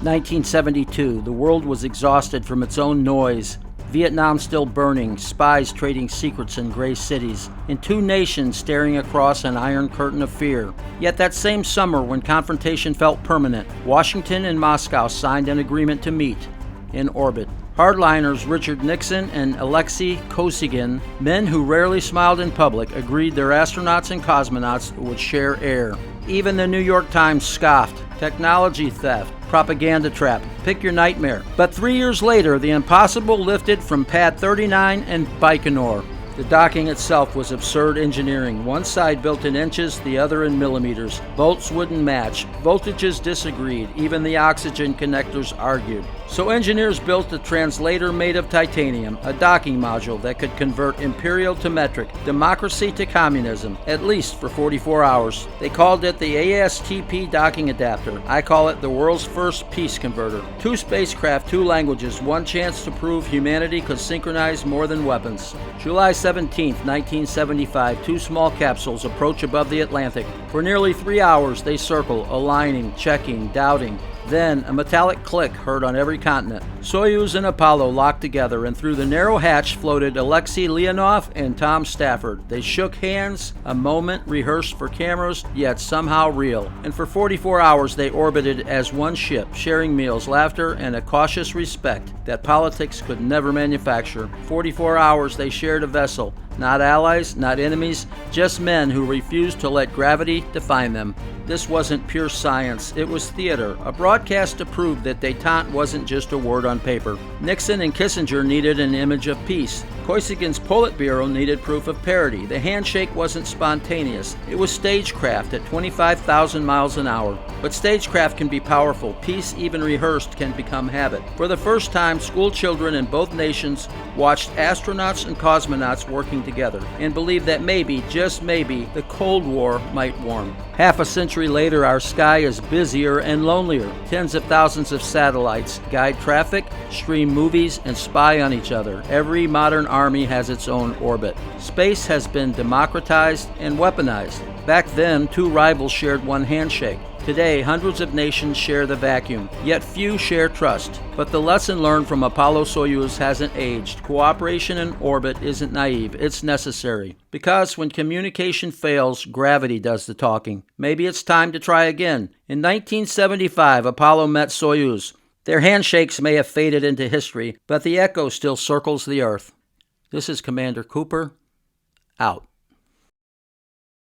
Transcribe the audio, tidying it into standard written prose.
1972, the world was exhausted from its own noise. Vietnam still burning, spies trading secrets in gray cities, and two nations staring across an iron curtain of fear. Yet that same summer, when confrontation felt permanent, Washington and Moscow signed an agreement to meet in orbit. Hardliners Richard Nixon and Alexei Kosygin, men who rarely smiled in public, agreed their astronauts and cosmonauts would share air. Even the New York Times scoffed. Technology theft, propaganda trap, pick your nightmare. But 3 years later, the impossible lifted from Pad 39 and Baikonur. The docking itself was absurd engineering. One side built in inches, the other in millimeters. Bolts wouldn't match. Voltages disagreed. Even the oxygen connectors argued. So engineers built a translator made of titanium, a docking module that could convert imperial to metric, democracy to communism, at least for 44 hours. They called it the ASTP docking adapter. I call it the world's first peace converter. 2 spacecraft, 2 languages, one chance to prove humanity could synchronize more than weapons. July 17, 1975, 2 small capsules approach above the Atlantic. For nearly 3 hours, they circle, aligning, checking, doubting. Then, a metallic click heard on every continent. Soyuz and Apollo locked together, and through the narrow hatch floated Alexei Leonov and Tom Stafford. They shook hands, a moment rehearsed for cameras, yet somehow real. And for 44 hours, they orbited as one ship, sharing meals, laughter, and a cautious respect that politics could never manufacture. 44 hours, they shared a vessel. Not allies, not enemies, just men who refused to let gravity define them. This wasn't pure science, it was theater, a broadcast to prove that détente wasn't just a word on paper. Nixon and Kissinger needed an image of peace. Kosygin's Politburo needed proof of parity. The handshake wasn't spontaneous. It was stagecraft at 25,000 miles an hour. But stagecraft can be powerful. Peace, even rehearsed, can become habit. For the first time, school children in both nations watched astronauts and cosmonauts working together and believed that maybe, just maybe, the Cold War might warm. Half a century later, our sky is busier and lonelier. Tens of thousands of satellites guide traffic, stream movies, and spy on each other. Every modern army has its own orbit. Space has been democratized and weaponized. Back then, 2 rivals shared one handshake. Today, hundreds of nations share the vacuum, yet few share trust. But the lesson learned from Apollo-Soyuz hasn't aged. Cooperation in orbit isn't naive, it's necessary. Because when communication fails, gravity does the talking. Maybe it's time to try again. In 1975, Apollo met Soyuz. Their handshakes may have faded into history, but the echo still circles the Earth. This is Commander Cooper, out.